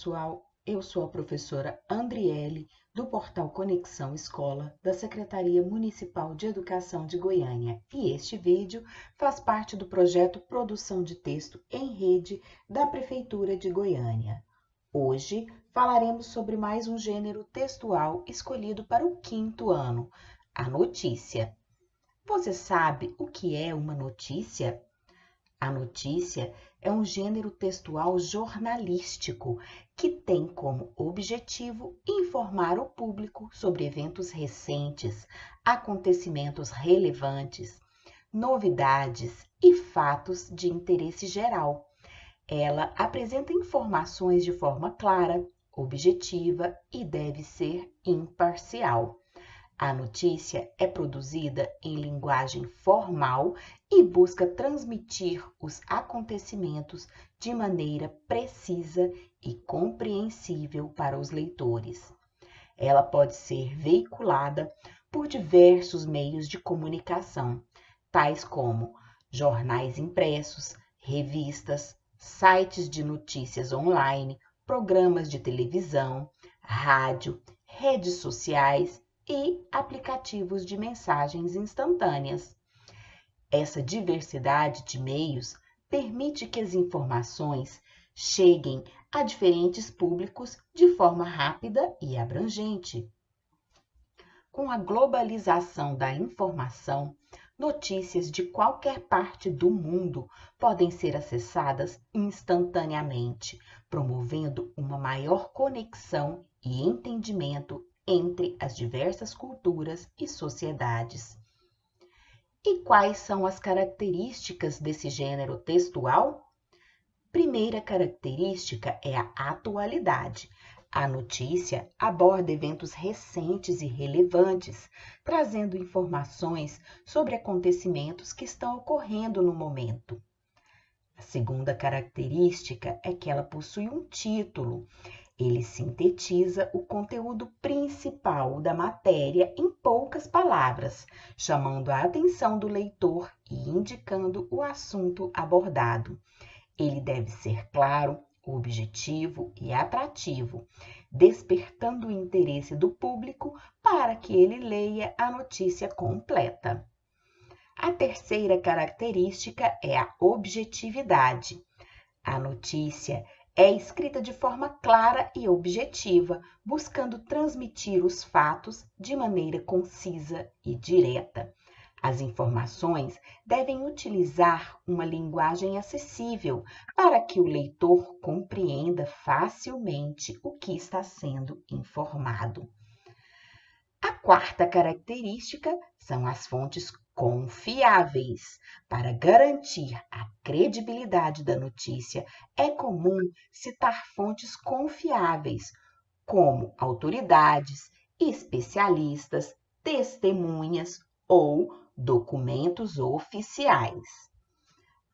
pessoal, eu sou a professora Andriele, do portal Conexão Escola, da Secretaria Municipal de Educação de Goiânia, e este vídeo faz parte do projeto Produção de Texto em Rede da Prefeitura de Goiânia. Hoje falaremos sobre mais um gênero textual escolhido para o 5º ano, a notícia. Você sabe o que é uma notícia? A notícia é um gênero textual jornalístico que tem como objetivo informar o público sobre eventos recentes, acontecimentos relevantes, novidades e fatos de interesse geral. Ela apresenta informações de forma clara, objetiva e deve ser imparcial. A notícia é produzida em linguagem formal e busca transmitir os acontecimentos de maneira precisa e compreensível para os leitores. Ela pode ser veiculada por diversos meios de comunicação, tais como jornais impressos, revistas, sites de notícias online, programas de televisão, rádio, redes sociais e aplicativos de mensagens instantâneas. Essa diversidade de meios permite que as informações cheguem a diferentes públicos de forma rápida e abrangente. Com a globalização da informação, notícias de qualquer parte do mundo podem ser acessadas instantaneamente, promovendo uma maior conexão e entendimento entre as diversas culturas e sociedades. E quais são as características desse gênero textual? Primeira característica é a atualidade. A notícia aborda eventos recentes e relevantes, trazendo informações sobre acontecimentos que estão ocorrendo no momento. A segunda característica é que ela possui um título. Ele sintetiza o conteúdo principal da matéria em poucas palavras, chamando a atenção do leitor e indicando o assunto abordado. Ele deve ser claro, objetivo e atrativo, despertando o interesse do público para que ele leia a notícia completa. A terceira característica é a objetividade. A notícia é escrita de forma clara e objetiva, buscando transmitir os fatos de maneira concisa e direta. As informações devem utilizar uma linguagem acessível para que o leitor compreenda facilmente o que está sendo informado. A quarta característica são as fontes confiáveis. Para garantir a credibilidade da notícia, é comum citar fontes confiáveis, como autoridades, especialistas, testemunhas ou documentos oficiais.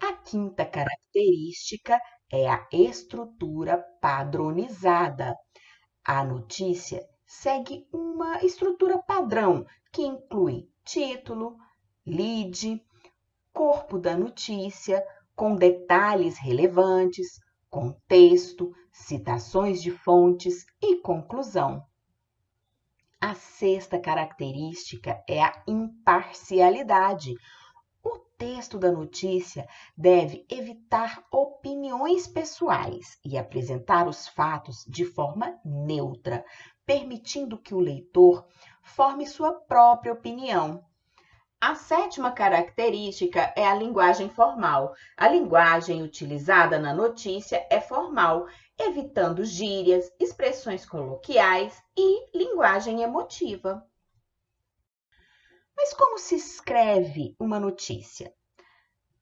A quinta característica é a estrutura padronizada. A notícia segue uma estrutura padrão que inclui título, lead, corpo da notícia, com detalhes relevantes, contexto, citações de fontes e conclusão. A sexta característica é a imparcialidade. O texto da notícia deve evitar opiniões pessoais e apresentar os fatos de forma neutra, permitindo que o leitor forme sua própria opinião. A sétima característica é a linguagem formal. A linguagem utilizada na notícia é formal, evitando gírias, expressões coloquiais e linguagem emotiva. Mas como se escreve uma notícia?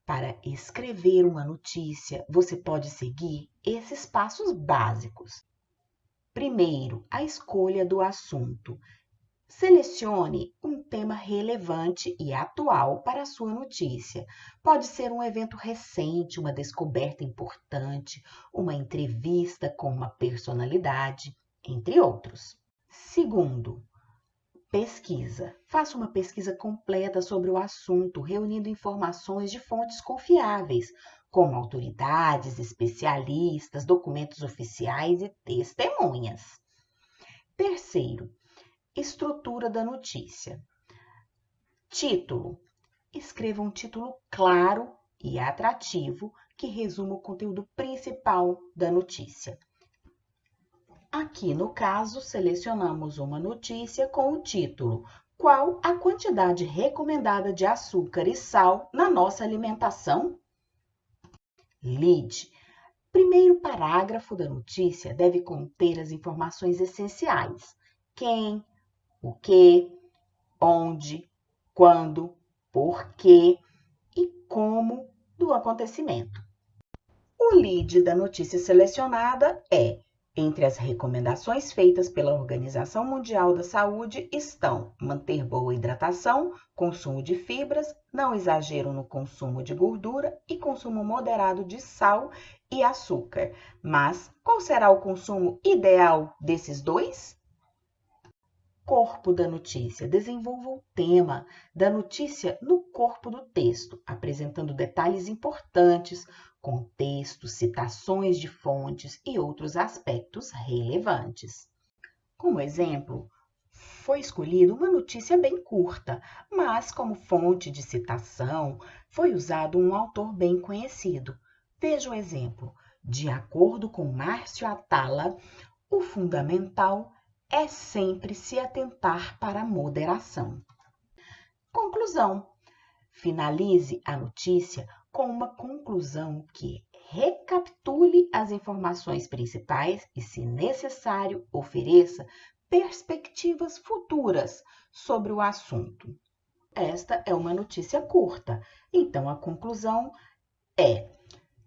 Para escrever uma notícia, você pode seguir esses passos básicos. Primeiro, a escolha do assunto. Selecione um tema relevante e atual para a sua notícia. Pode ser um evento recente, uma descoberta importante, uma entrevista com uma personalidade, entre outros. Segundo, pesquisa. Faça uma pesquisa completa sobre o assunto, reunindo informações de fontes confiáveis, como autoridades, especialistas, documentos oficiais e testemunhas. Terceiro, estrutura da notícia. Título. Escreva um título claro e atrativo que resuma o conteúdo principal da notícia. Aqui, no caso, selecionamos uma notícia com o título: Qual a quantidade recomendada de açúcar e sal na nossa alimentação? Lead. Primeiro parágrafo da notícia deve conter as informações essenciais: quem, o que, onde, quando, por quê e como do acontecimento. O lead da notícia selecionada é: entre as recomendações feitas pela Organização Mundial da Saúde estão manter boa hidratação, consumo de fibras, não exagero no consumo de gordura e consumo moderado de sal e açúcar. Mas qual será o consumo ideal desses dois? Corpo da notícia. Desenvolva o tema da notícia no corpo do texto, apresentando detalhes importantes, contexto, citações de fontes e outros aspectos relevantes. Como exemplo, foi escolhida uma notícia bem curta, mas como fonte de citação foi usado um autor bem conhecido. Veja o exemplo. De acordo com Márcio Atala, o fundamental é sempre se atentar para a moderação. Conclusão. Finalize a notícia com uma conclusão que recapitule as informações principais e, se necessário, ofereça perspectivas futuras sobre o assunto. Esta é uma notícia curta, então a conclusão é: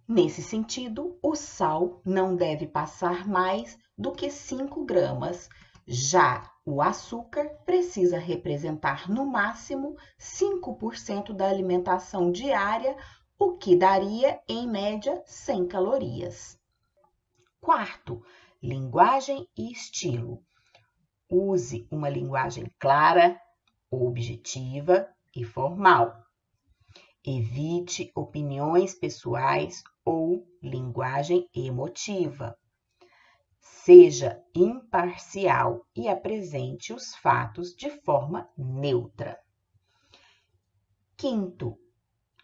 nesse sentido, o sal não deve passar mais do que 5 gramas. Já o açúcar precisa representar no máximo 5% da alimentação diária, o que daria, em média, 100 calorias. Quarto, linguagem e estilo. Use uma linguagem clara, objetiva e formal. Evite opiniões pessoais ou linguagem emotiva. Seja imparcial e apresente os fatos de forma neutra. Quinto,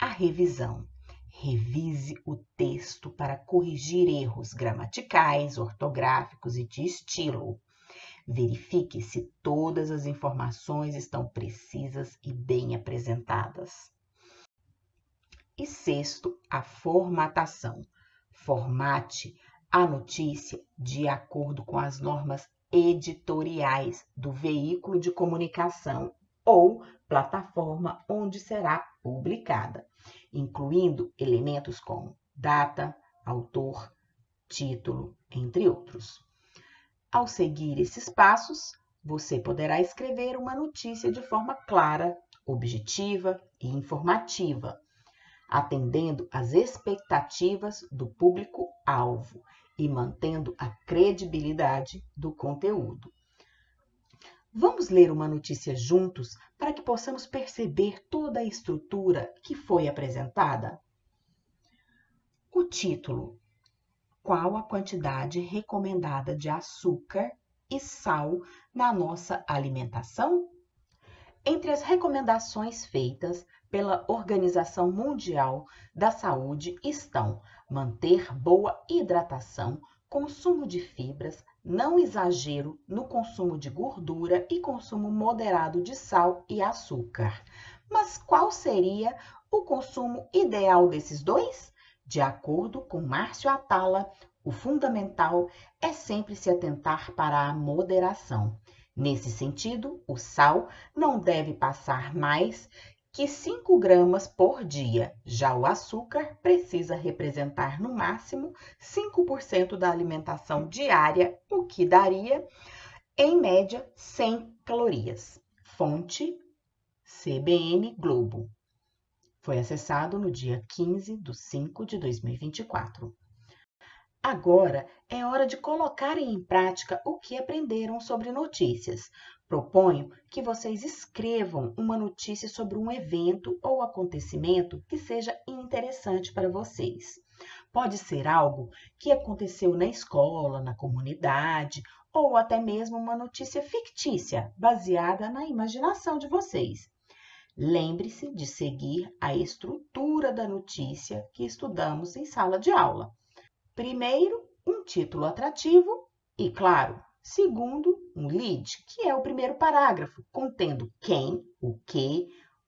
a revisão. Revise o texto para corrigir erros gramaticais, ortográficos e de estilo. Verifique se todas as informações estão precisas e bem apresentadas. E sexto, a formatação. Formate a notícia de acordo com as normas editoriais do veículo de comunicação ou plataforma onde será publicada, incluindo elementos como data, autor, título, entre outros. Ao seguir esses passos, você poderá escrever uma notícia de forma clara, objetiva e informativa, atendendo às expectativas do público-alvo e mantendo a credibilidade do conteúdo. Vamos ler uma notícia juntos para que possamos perceber toda a estrutura que foi apresentada? O título: Qual a quantidade recomendada de açúcar e sal na nossa alimentação? Entre as recomendações feitas pela Organização Mundial da Saúde estão manter boa hidratação, consumo de fibras, não exagero no consumo de gordura e consumo moderado de sal e açúcar. Mas qual seria o consumo ideal desses dois? De acordo com Márcio Atala, o fundamental é sempre se atentar para a moderação. Nesse sentido, o sal não deve passar mais que 5 gramas por dia. Já o açúcar precisa representar no máximo 5% da alimentação diária, o que daria, em média, 100 calorias. Fonte: CBN Globo. Foi acessado no dia 15/5/2024. Agora é hora de colocarem em prática o que aprenderam sobre notícias. Proponho que vocês escrevam uma notícia sobre um evento ou acontecimento que seja interessante para vocês. Pode ser algo que aconteceu na escola, na comunidade, ou até mesmo uma notícia fictícia, baseada na imaginação de vocês. Lembre-se de seguir a estrutura da notícia que estudamos em sala de aula. Primeiro, um título atrativo e, claro, segundo, um lead, que é o primeiro parágrafo, contendo quem, o que,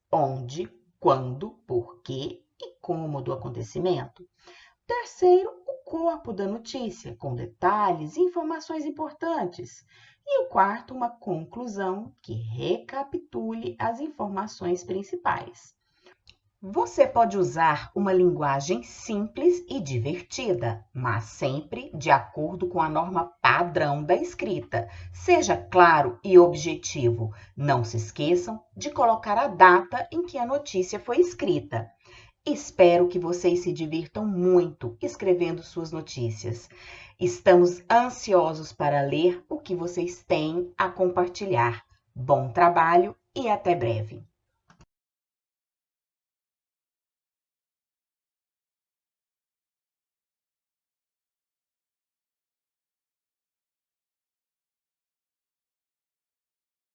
onde, quando, porquê e como do acontecimento. Terceiro, o corpo da notícia, com detalhes e informações importantes. E o quarto, uma conclusão que recapitule as informações principais. Você pode usar uma linguagem simples e divertida, mas sempre de acordo com a norma padrão da escrita. Seja claro e objetivo. Não se esqueçam de colocar a data em que a notícia foi escrita. Espero que vocês se divirtam muito escrevendo suas notícias. Estamos ansiosos para ler o que vocês têm a compartilhar. Bom trabalho e até breve!